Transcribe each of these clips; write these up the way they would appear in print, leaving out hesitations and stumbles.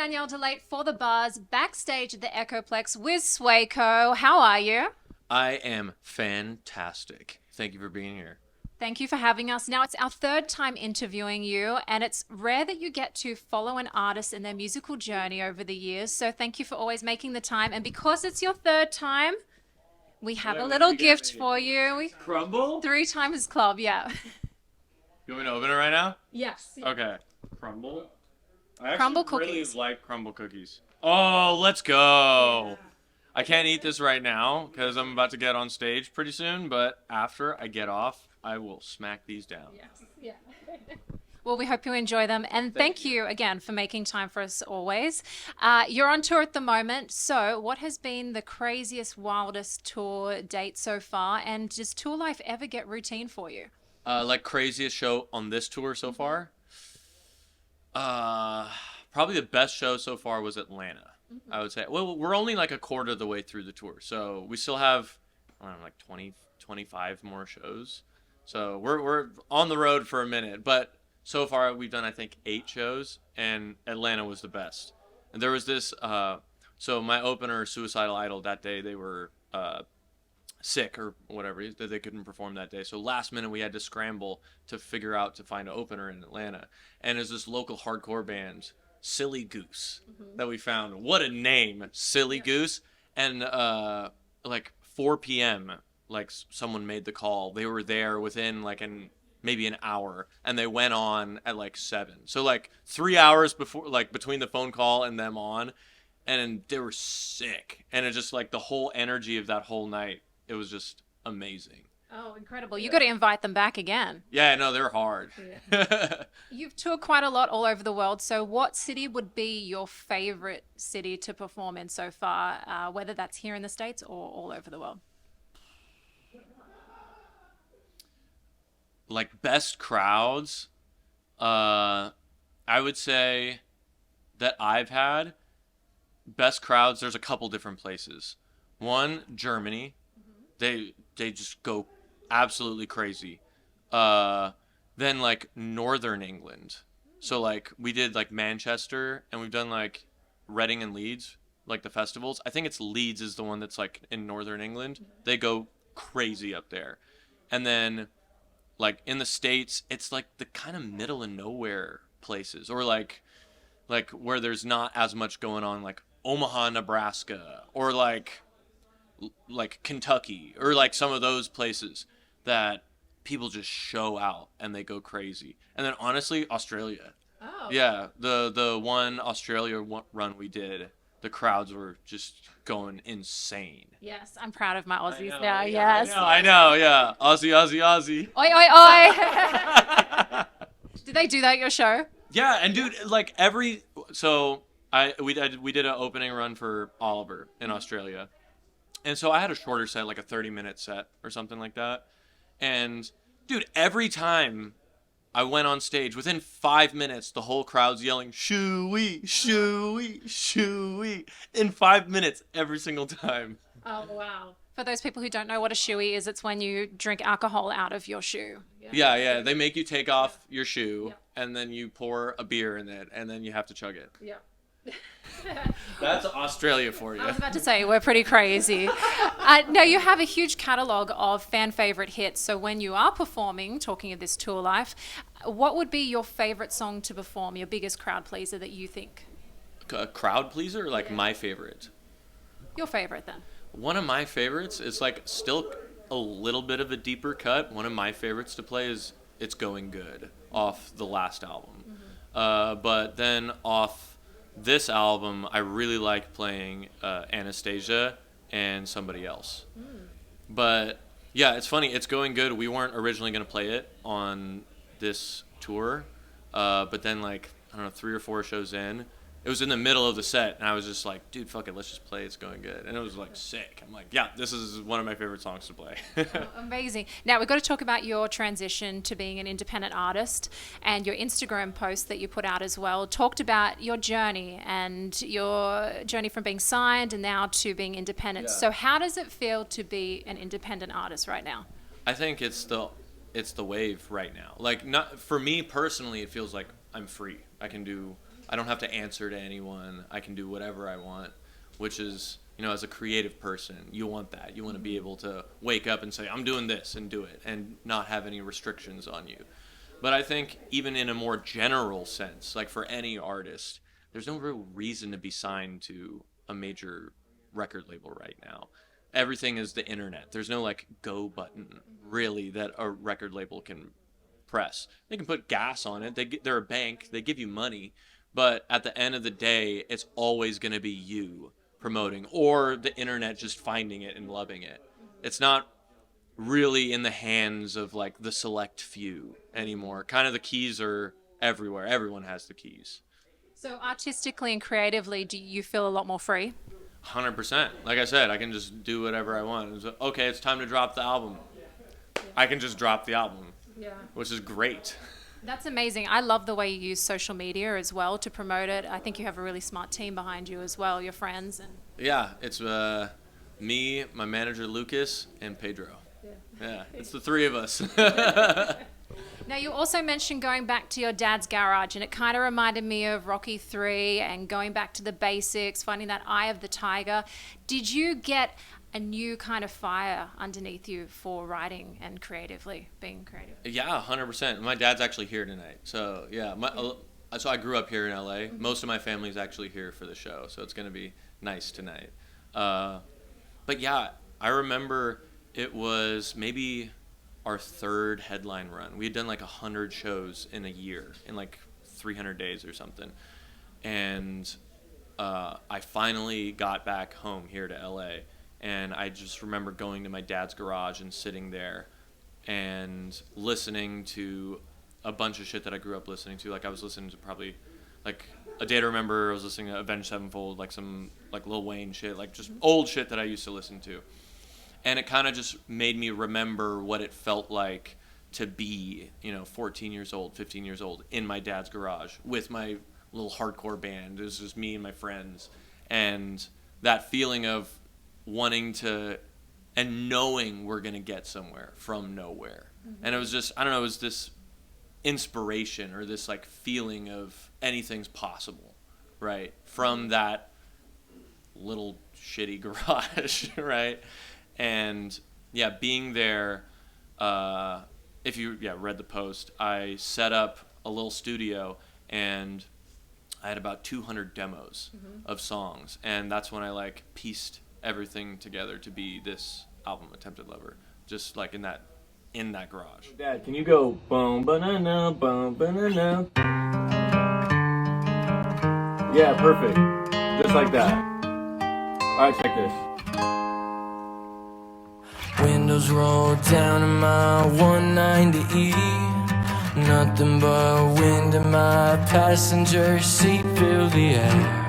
Danielle DeLate for The Buzz, backstage at the Echoplex with Sueco. How are you? I am fantastic. Thank you for being here. Thank you for having us. Now, it's our third time interviewing you, and it's rare that you get to follow an artist in their musical journey over the years. So, thank you for always making the time. And because it's your third time, we have a little gift for you. Crumble? Three times club, yeah. You want me to open it right now? Yes. Okay. Crumble? I actually Crumble really cookies. like crumble cookies. Oh, let's go. I can't eat this right now because I'm about to get on stage pretty soon, but after I get off, I will smack these down. Yes. Yeah. Well, we hope you enjoy them. And thank you again for making time for us always. You're on tour at the moment. So, what has been the craziest, wildest tour date so far? And does tour life ever get routine for you? Like craziest show on this tour so far? Probably the best show so far was Atlanta. I would say. Well, we're only like a quarter of the way through the tour, so we still have, I don't know, like 20, 25 more shows. So we're on the road for a minute, but so far we've done I think 8 shows, and Atlanta was the best. And there was this, so my opener, Suicidal Idol, that day they were sick or whatever, that they couldn't perform that day. So last minute we had to scramble to figure out to find an opener in Atlanta, and it's this local hardcore band, Silly Goose, that we found. What a name, Silly Goose. And like 4 p.m. like someone made the call. They were there within like maybe an hour, and they went on at like 7. So like 3 hours before, like between the phone call and them on, and they were sick. And it just like the whole energy of that whole night, it was just amazing. Oh, incredible. You got to invite them back again. Yeah, no, they're hard. Yeah. You've toured quite a lot all over the world. So, what city would be your favorite city to perform in so far, whether that's here in the States or all over the world? Like best crowds, I would say that I've had best crowds. There's a couple different places. One, Germany. They just go absolutely crazy. Then like Northern England. So like we did like Manchester, and we've done like Reading and Leeds, like the festivals. I think it's Leeds is the one that's like in Northern England. They go crazy up there. And then like in the States, it's like the kind of middle of nowhere places, or like where there's not as much going on, like Omaha, Nebraska, or like Kentucky, or like some of those places that people just show out and they go crazy. And then honestly, Australia. Oh. Yeah, the one Australia run we did, the crowds were just going insane. Yes, I'm proud of my Aussies know, now. yeah, Yes. I know, yeah. Aussie, Aussie, Aussie. Oi, oi, oi. Did they do that at your show? Yeah, and dude, like we did an opening run for Oliver in Australia. And so I had a shorter set, like a 30-minute set or something like that. And dude, every time I went on stage, within 5 minutes, the whole crowd's yelling, "Shoo-wee, shoo-wee, shoo-wee," in 5 minutes every single time. Oh, wow. For those people who don't know what a shoey is, it's when you drink alcohol out of your shoe. Yeah. They make you take off your shoe, Yeah. and then you pour a beer in it, and then you have to chug it. Yeah. That's Australia for you. I was about to say, we're pretty crazy. Now, you have a huge catalogue of fan favourite hits. So when you are performing, talking of this tour life, what would be your favourite song to perform, your biggest crowd pleaser that you think? A crowd pleaser, like my favorite. Your favourite, then? One of my favorites is like still a little bit of a deeper cut. One of my favorites to play is "It's Going Good" off the last album. But then off this album, I really like playing Anastasia and Somebody Else. But yeah, it's funny. It's Going Good. We weren't originally going to play it on this tour. But then like, I don't know, 3 or 4 shows in, it was in the middle of the set, and I was just like, dude, fuck it, let's just play It's Going Good. And it was like sick. I'm like, yeah, this is one of my favorite songs to play. Oh, amazing. Now, we've got to talk about your transition to being an independent artist, and your Instagram post that you put out as well talked about your journey and your journey from being signed and now to being independent. Yeah. So how does it feel to be an independent artist right now? I think it's the wave right now. Like, not for me personally, it feels like I'm free. I can do I don't have to answer to anyone. I can do whatever I want, which is, as a creative person, you want that. You want to be able to wake up and say, I'm doing this, and do it, and not have any restrictions on you. But I think even in a more general sense, like for any artist, there's no real reason to be signed to a major record label right now. Everything is the internet. There's no like go button really that a record label can press. They can put gas on it. They're a bank. They give you money, but at the end of the day, it's always going to be you promoting or the internet just finding it and loving it. It's not really in the hands of like the select few anymore. Kind of the keys are everywhere. Everyone has the keys. So artistically and creatively, do you feel a lot more free? 100%. Like I said, I can just do whatever I want. It's, okay, it's time to drop the album. I can just drop the album, which is great. That's amazing. I love the way you use social media as well to promote it. I think you have a really smart team behind you as well, your friends. Yeah, it's me, my manager Lucas, and Pedro. Yeah, it's the three of us. Now, you also mentioned going back to your dad's garage, and it kind of reminded me of Rocky 3 and going back to the basics, finding that eye of the tiger. Did you get a new kind of fire underneath you for writing and being creative? Yeah, 100%. My dad's actually here tonight. So, yeah. So I grew up here in LA. Most of my family's actually here for the show, so it's going to be nice tonight. But yeah, I remember it was maybe our third headline run. We had done like 100 shows in a year, in like 300 days or something. And I finally got back home here to LA. And I just remember going to my dad's garage and sitting there and listening to a bunch of shit that I grew up listening to. Like I was listening to probably like A Day to Remember. I was listening to Avenged Sevenfold, like some like Lil Wayne shit, like just old shit that I used to listen to. And it kind of just made me remember what it felt like to be, 14 years old, 15 years old in my dad's garage with my little hardcore band. It was just me and my friends. And that feeling of wanting to and knowing we're going to get somewhere from nowhere. And it was just, I don't know, it was this inspiration or this like feeling of anything's possible, right? From that little shitty garage, right? And yeah, being there, if you read the post, I set up a little studio and I had about 200 demos of songs, and that's when I like pieced everything together to be this album, Attempted Lover, just like in that garage. Dad, can you go boom banana boom banana? Yeah, perfect. Just like that. All right, check this. Windows roll down in my 190E. Nothing but wind in my passenger seat. Feel the air.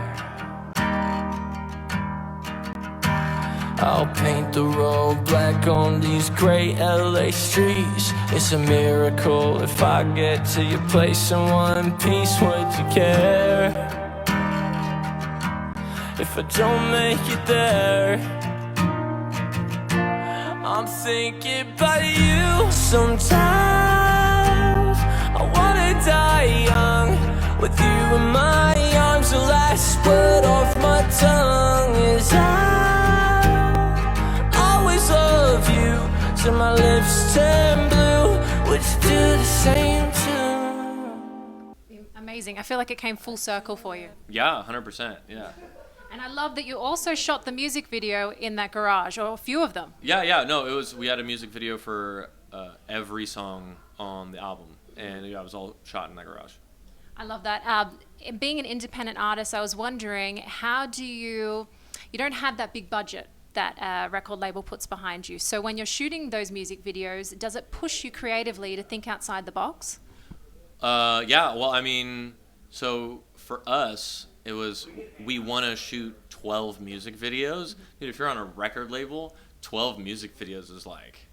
I'll paint the road black on these gray LA streets. It's a miracle if I get to your place in one piece. Would you care if I don't make it there? I'm thinking about you. Sometimes I wanna die young with you in my arms. The last word off my tongue is I always love you till my lips turn blue. Would you do the same too? Amazing. I feel like it came full circle for you. Yeah, 100%. Yeah. And I love that you also shot the music video in that garage, or a few of them. Yeah. No, we had a music video for every song on the album, and it was all shot in that garage. I love that. Being an independent artist, I was wondering, how do you don't have that big budget that a record label puts behind you. So when you're shooting those music videos, does it push you creatively to think outside the box? Yeah, well, I mean, so for us, it was, we want to shoot 12 music videos. Dude, if you're on a record label, 12 music videos is like,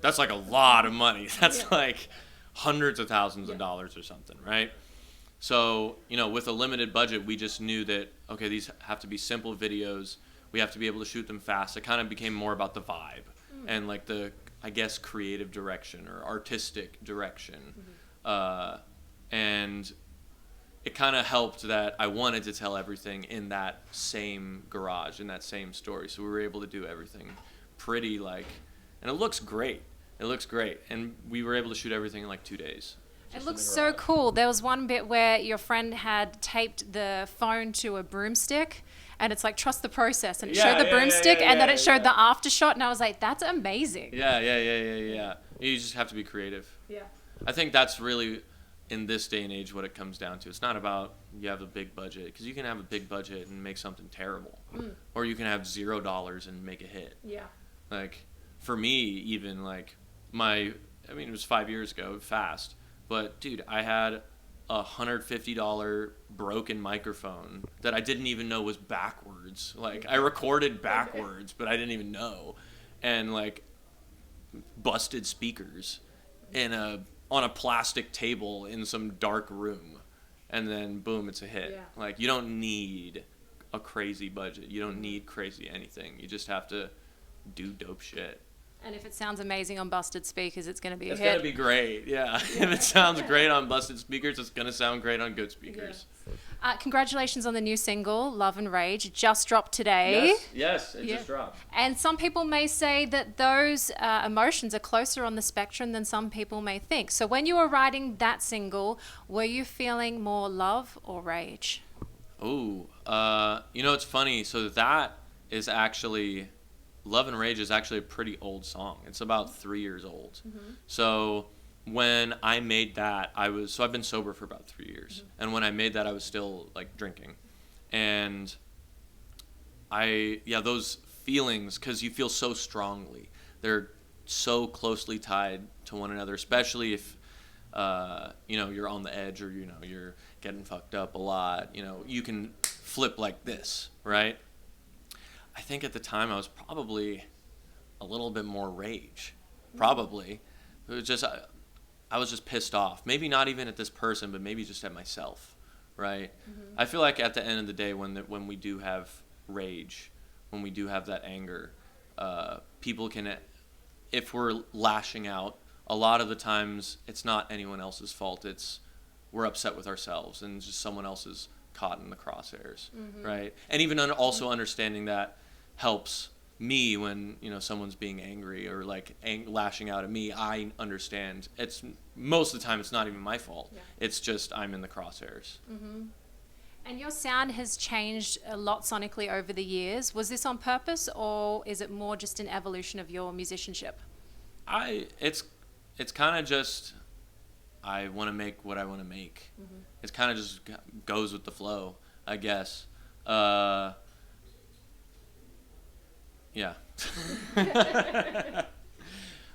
that's like a lot of money. That's like hundreds of thousands of dollars or something, right? So, with a limited budget, we just knew that, okay, these have to be simple videos. We have to be able to shoot them fast. It kind of became more about the vibe and like the, I guess, creative direction or artistic direction. And it kind of helped that I wanted to tell everything in that same garage, in that same story. So we were able to do everything pretty like, and it looks great. It looks great. And we were able to shoot everything in like 2 days. It looks so cool. There was one bit where your friend had taped the phone to a broomstick, and it's like, trust the process. And it showed the broomstick, and then it showed the after shot, and I was like, that's amazing. Yeah. You just have to be creative. Yeah. I think that's really, in this day and age, what it comes down to. It's not about you have a big budget, because you can have a big budget and make something terrible, or you can have $0 and make a hit. Yeah. Like, for me, even like it was 5 years ago, fast, but dude, I had a $150 broken microphone that I didn't even know was backwards. Like, I recorded backwards, but I didn't even know, and like busted speakers on a plastic table in some dark room, and then boom, it's a hit. Yeah. Like, you don't need a crazy budget. You don't need crazy anything. You just have to do dope shit. And if it sounds amazing on busted speakers, it's going to be a It's hit. gonna be great. Yeah. If it sounds great on busted speakers, it's gonna sound great on good speakers. Congratulations on the new single, Love and Rage. It just dropped today. Yes, it just dropped. And some people may say that those emotions are closer on the spectrum than some people may think. So when you were writing that single, were you feeling more love or rage? Oh, it's funny. So that is actually, Love and Rage is actually a pretty old song. It's about 3 years old. So when I made that, I've been sober for about 3 years. And when I made that, I was still like drinking. And those feelings, because you feel so strongly, they're so closely tied to one another, especially if, you're on the edge, or, you're getting fucked up a lot, you can flip like this, right? I think at the time I was probably a little bit more rage. Probably. It was just, I was just pissed off. Maybe not even at this person, but maybe just at myself, right? I feel like at the end of the day, when we do have rage, when we do have that anger, people can, if we're lashing out, a lot of the times it's not anyone else's fault. It's we're upset with ourselves, and just someone else is caught in the crosshairs, right? And even also understanding that helps me when someone's being angry or like lashing out at me. I understand it's most of the time it's not even my fault. It's just I'm in the crosshairs. And your sound has changed a lot sonically over the years. Was this on purpose, or is it more just an evolution of your musicianship? It's kind of just, I want to make what I want to make. It's kind of just goes with the flow, I guess. Yeah.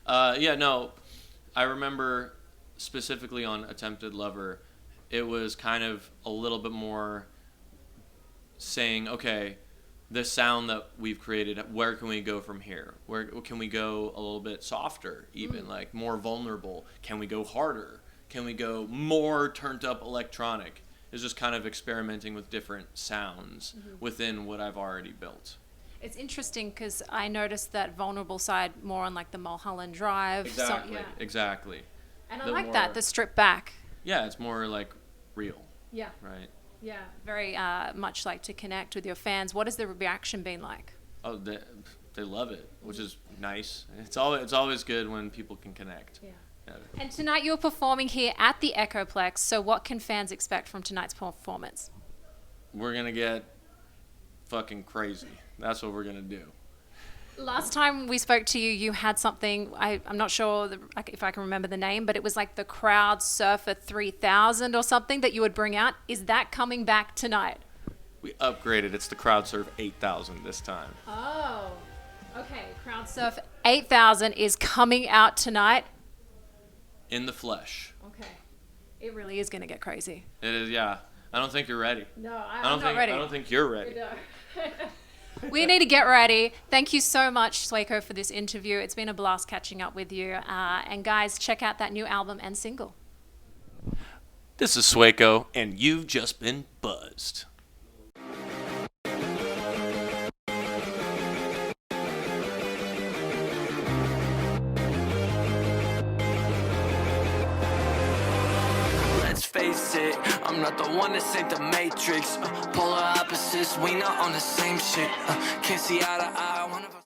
No, I remember specifically on Attempted Lover, it was kind of a little bit more saying, okay, the sound that we've created, where can we go from here? Where can we go a little bit softer, even like more vulnerable? Can we go harder? Can we go more turned up electronic? It's just kind of experimenting with different sounds within what I've already built. It's interesting because I noticed that vulnerable side more on like the Mulholland Drive. Exactly. And I like that, the strip back. Yeah, it's more like real. Yeah. Right. Yeah, very much like to connect with your fans. What has the reaction been like? Oh, they love it, which is nice. It's always good when people can connect. Yeah. And tonight you're performing here at the Echoplex. So what can fans expect from tonight's performance? We're gonna get fucking crazy. That's what we're gonna do. Last time we spoke to you, you had something, I'm not sure if I can remember the name, but it was like the Crowd Surfer 3000 or something that you would bring out. Is that coming back tonight? We upgraded. It's the Crowd Surf 8000 this time. Oh, okay. Crowd Surf 8000 is coming out tonight. In the flesh. Okay. It really is going to get crazy. It is, yeah. I don't think you're ready. No, I'm not ready. I don't think you're ready. We need to get ready. Thank you so much, Sueco, for this interview. It's been a blast catching up with you. And guys, check out that new album and single. This is Sueco, and you've just been buzzed. Let's face it. I'm not the one that saved the Matrix. Polar opposites, we not on the same shit. Can't see eye to eye. One of us